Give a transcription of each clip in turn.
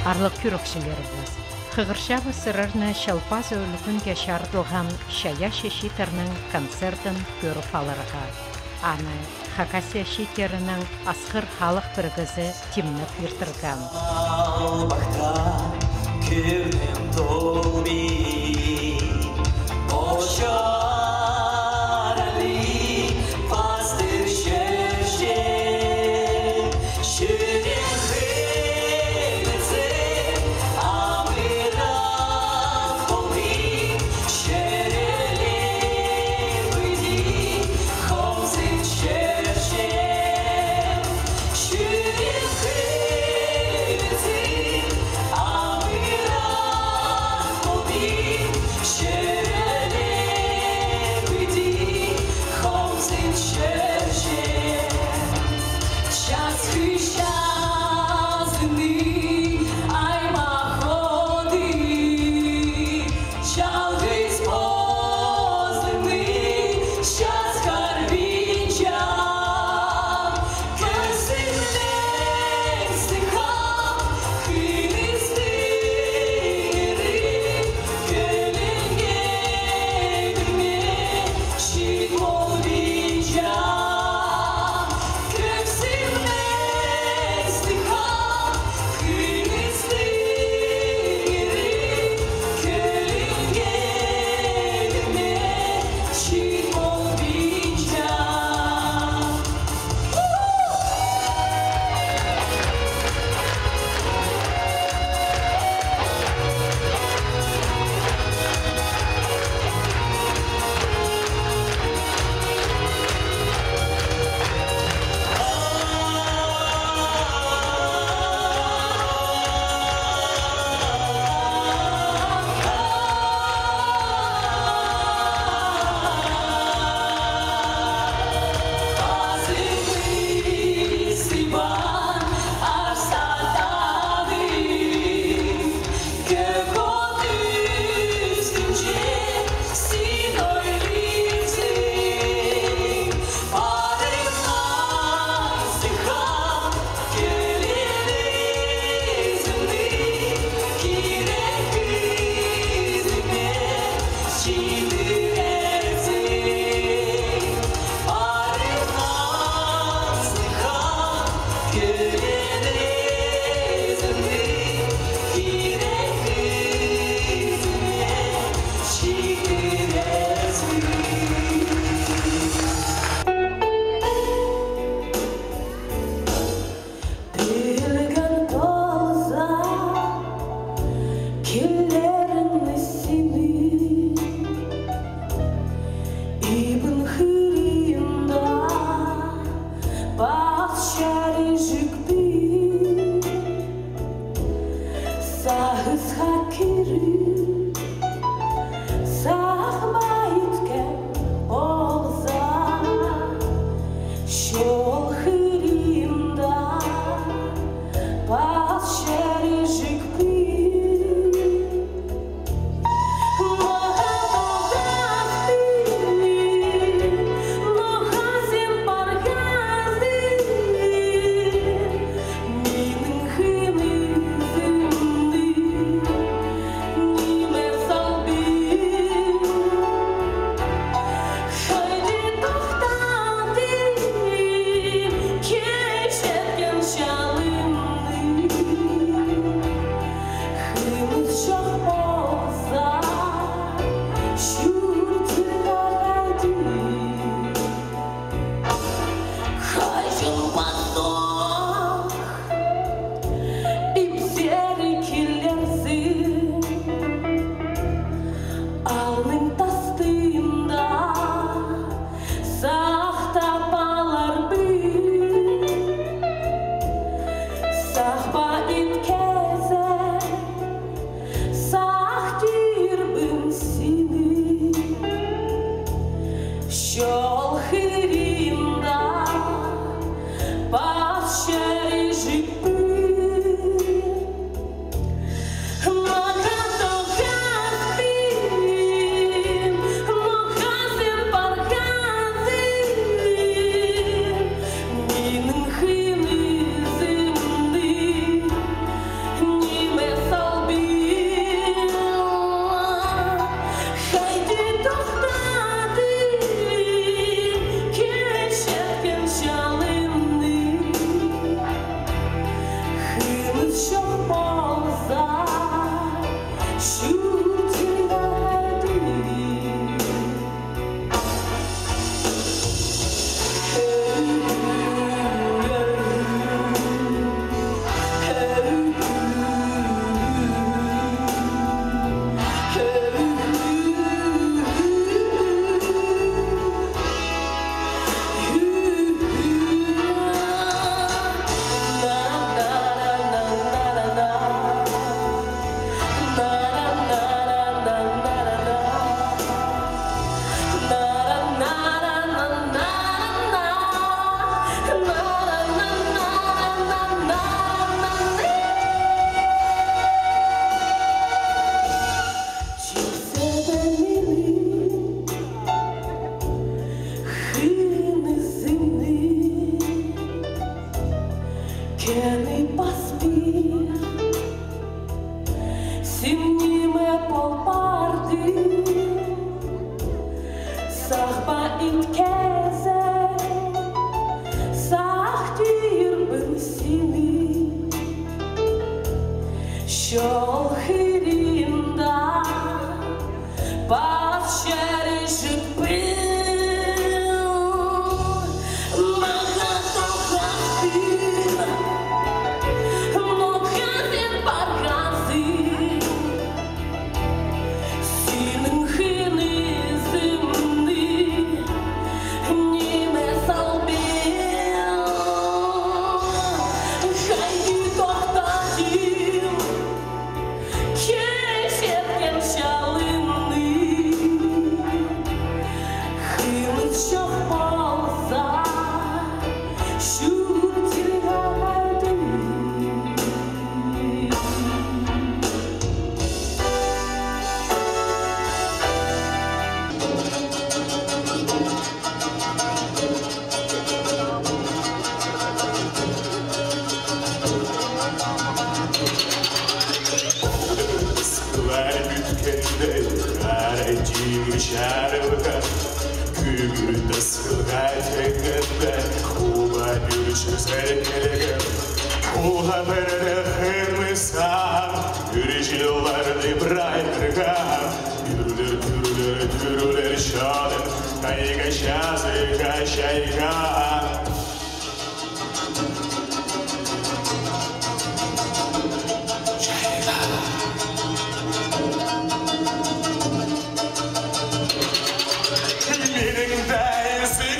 Арлық күрікшілеріміз. Қығыршавы сырырны шалпаз өлігінге шардылған шая шешитерінің концертін көріп алырға. Аны Хакасия шекерінің асқыр халық біргізі тимніп ертірген. Албақта көрдім толби, що хирінда пав через жипи. Күгірді сылға тегінді Құба бүрші сәркелігім Құға бірді қырмыстан Үржілларды бірайдырған Түрілер шадын Қайға жазыға шайған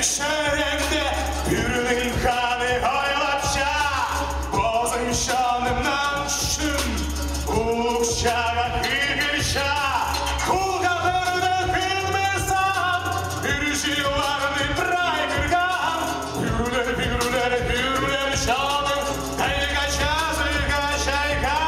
Şerefte yürüdün kanı haylatça Bozun şanından şun Uçağa kırgırşa Kulga dörde kırmızan Yürüyüşülarını bırakırgan Yürüler şanın Tayga şazıga şayga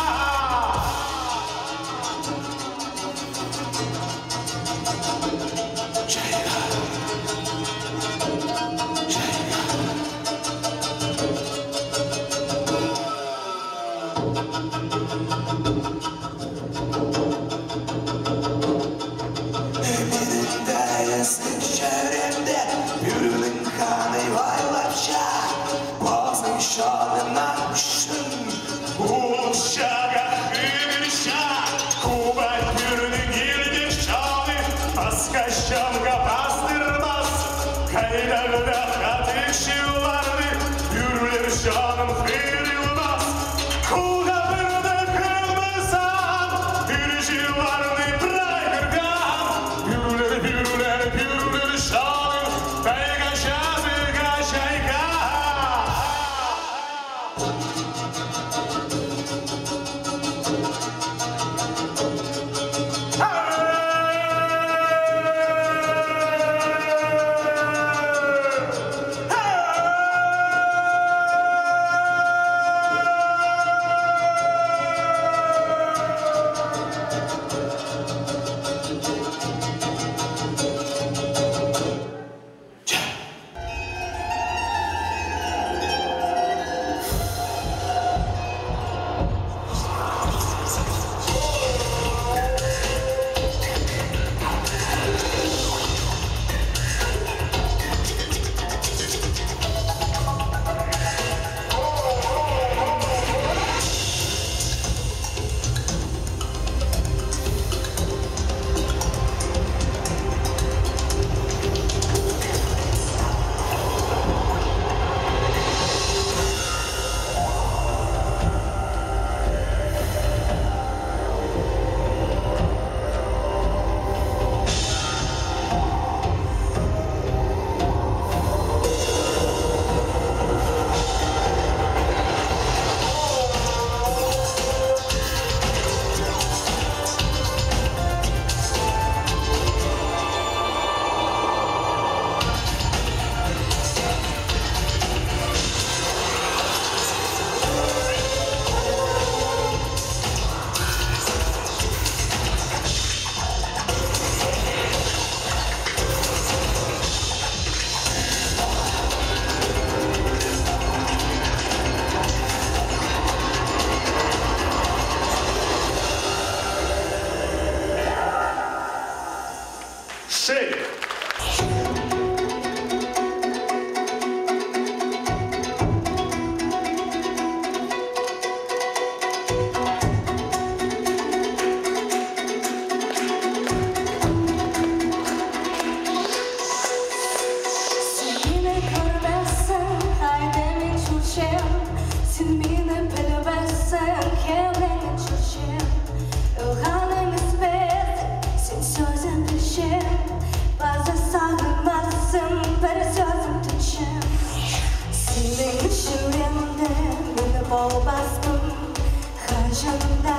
Hajamda,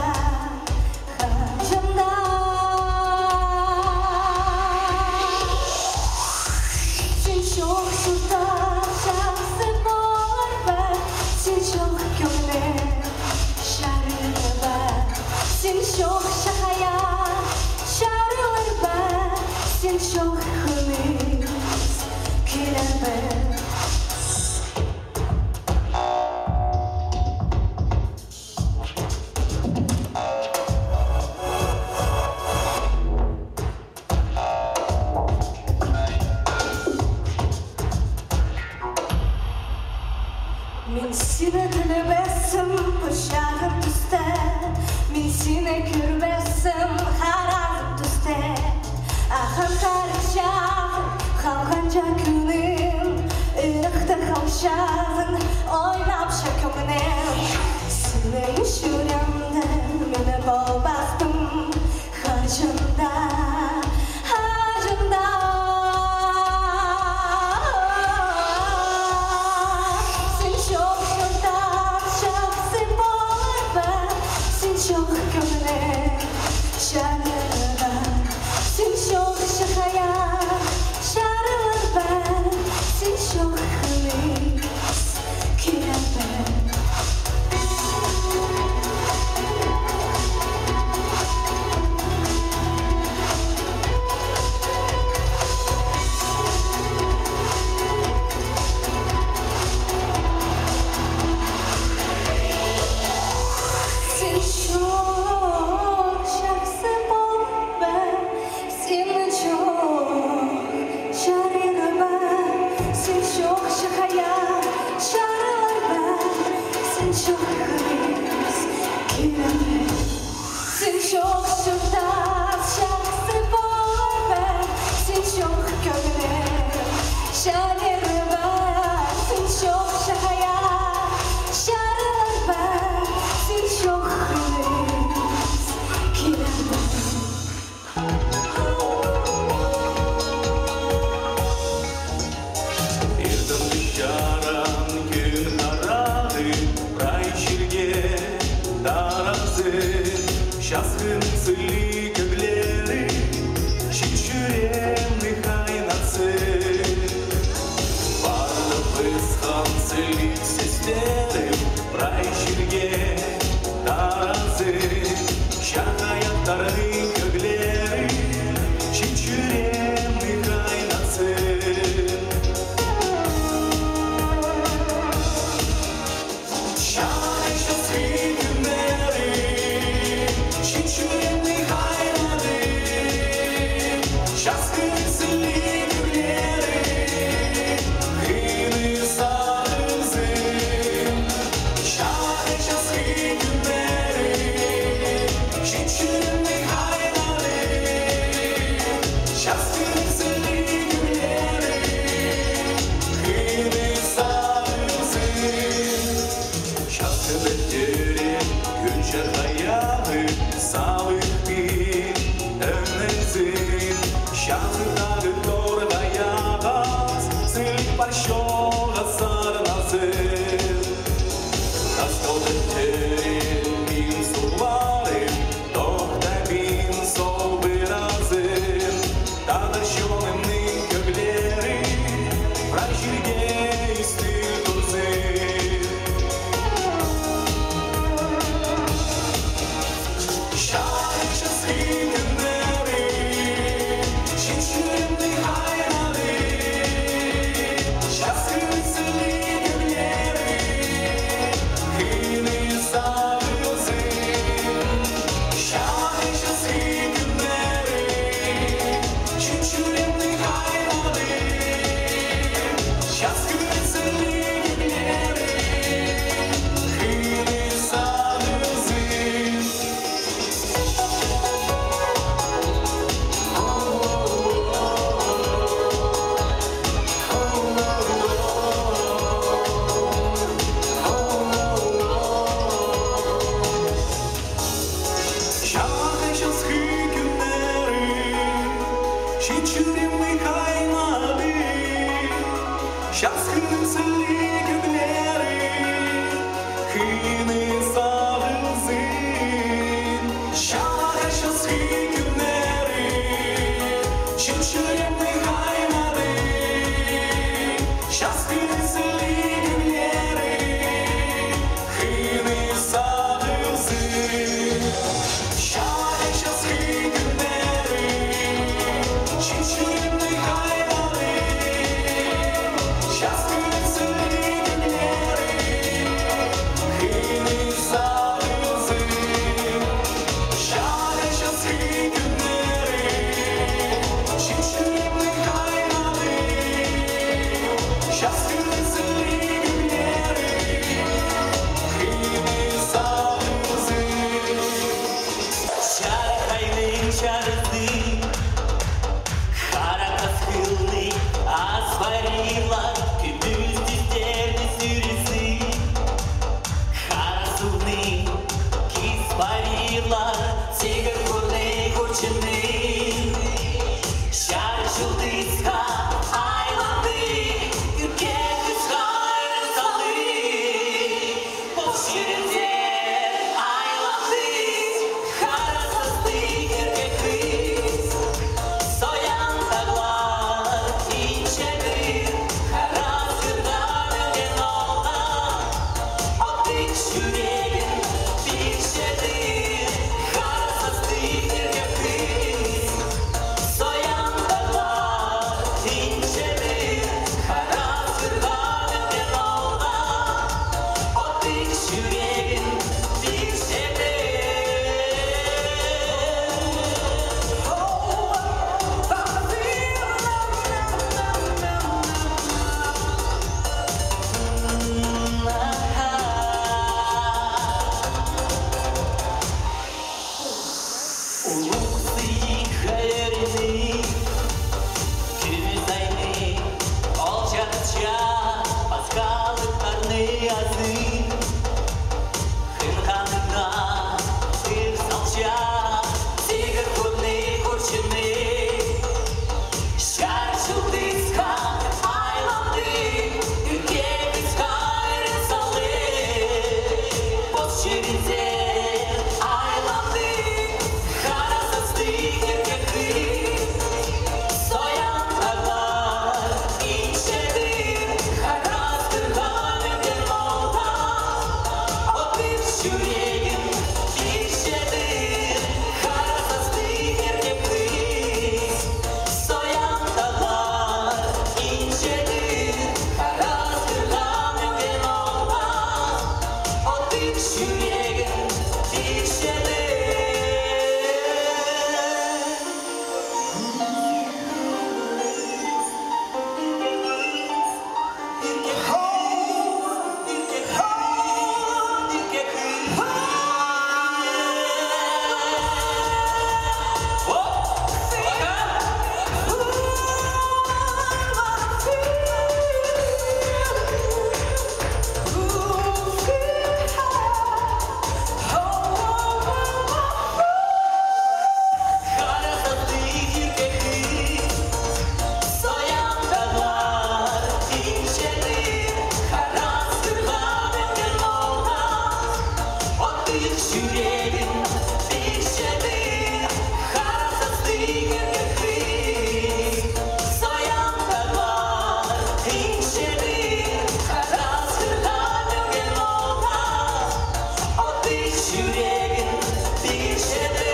hajamda. Sen çok sulta şahsı var, sen çok gömle şarıba, sen çok şahaya şarıba, sen çok hımis kirebe. Min sine dilebesem pışağım düste, min sine kürbesem harağım düste. Aham karışağım, kalkanca günüm, ırıkta kavşağın, oynap şakımnem. Sine şuramda, mine bol bastım, hacımda, hacımda. Çok gömle şarıba, sen çok şakaya şarıba, sen çok hımis kirebe. Sen çok şırdat şahsı var ben, sen çok gömle şarır ben, sen çok şahaya şarır ben, sen çok hırs kiremem. Erdemli жаран күн қарады, рай жерге таразы, жазғын сыли көглері, шешуремді қайнатсы. Барды пысқан сыли сестерім, рай жерге таразы, шағаяқтары көглері, шешуремді қайнатсы. Just Парилар, тигр бурный, курченный. Шар жылдызға айланды, үркек ұзғар салы. Бұл жерінде айланды, қарасызды үркек қыз. Соян тағлар, инчегір, қара сырған өлген алға. Оттық жүрегін бишеді, қарасызды үркек қыз. Соян тағлар, инчегір, қара сырған өлген алға. Оттық жүрегін бишеді. Улуқсы хайырыны, күмізайны, ол жатша, басқалықтарны азы. Хынғанына тыр салша, тигр көмні көршіні. Шар жылдызға айланды, үркек ұзғар салы. Бос жерінде айланды, қарасызды үркек қыз. Соян тағлар, инчеді, қара сырған өлген малға. Оттық жүрегін бишеді, қарасызды үркек қыз. Соян тағлар, инчеді, қара сырған өлген малға. Оттық жүрегін бишеді. Жүрегін бишеді, қарасызды үркек қыз. Соян тағлар, инчеді, қара сырған өлген малға. Оттық жүрегін бишеді.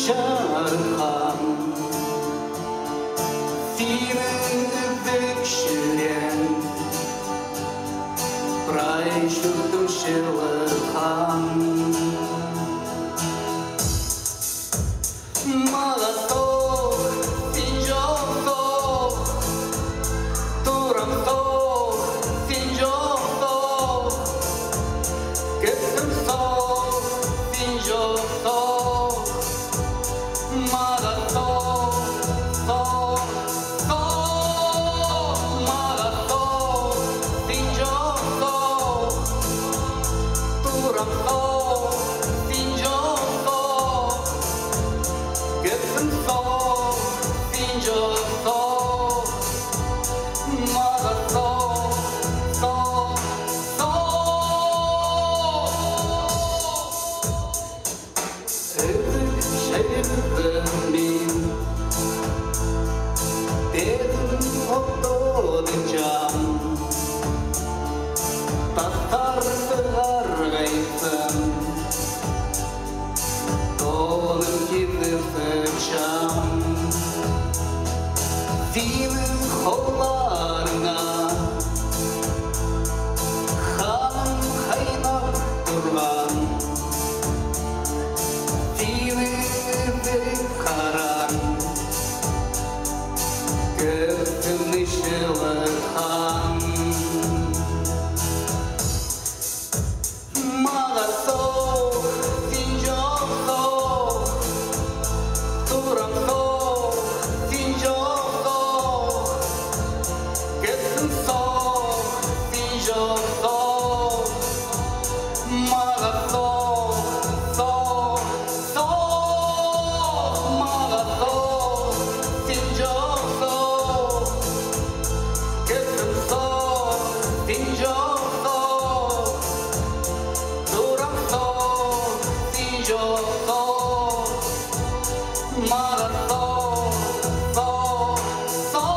Şarkam Senin öpüşüren Прайшутым шелыкам Молоток, сен жоқсың Турамсың, сен жоқсың Көптімсің, сен жоқсың Молоток, молоток, сен жоқсың Турамсың қолдарыңа ханым қайнап тұрған түймеде қараң көктің шылырхан маған соқ сен жоқ соқ тұрам соқ сен жоқ соқ кеттің соқ сен жоқ соқ маған соқ соқ соқ маған соқ сен жоқ соқ кеттің соқ сен жоқ соқ тұрам соқ сен жоқ соқ маған соқ соқ соқ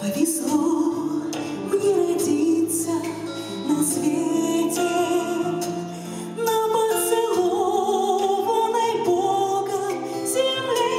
Повезло мне родиться на свете, на поцелованной Богом земле.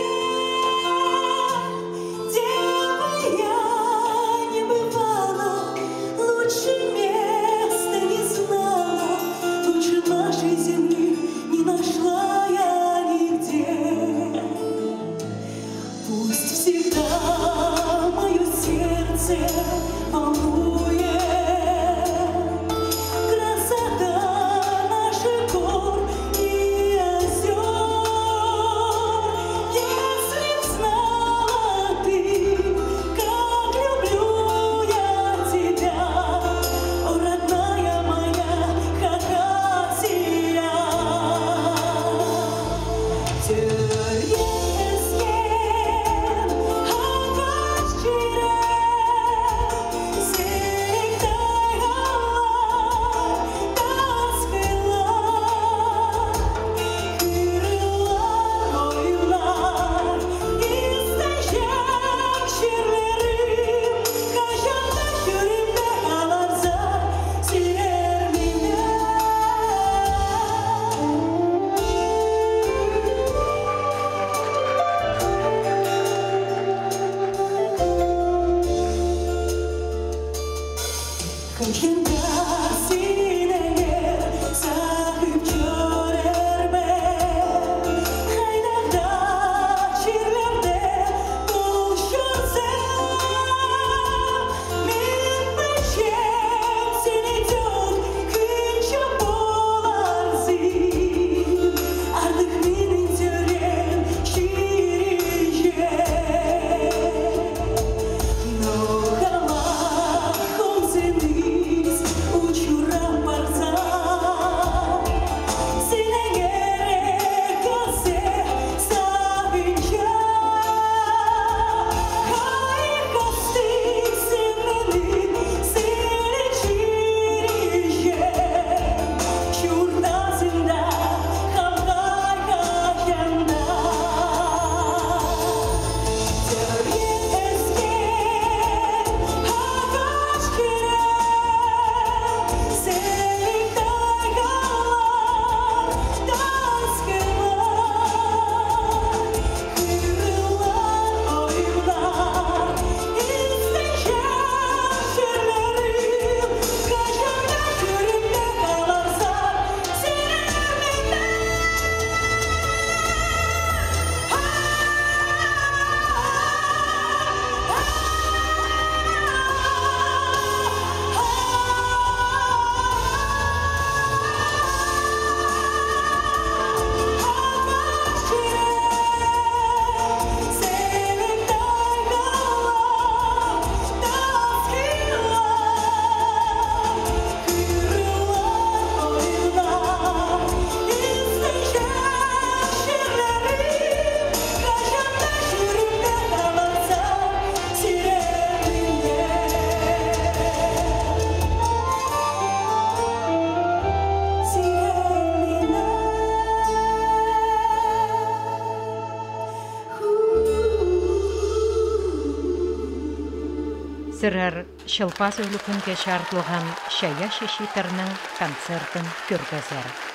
Сырар шылпаз өлүкүнгө шаардылган шая шешитернең концертын көргөзөр.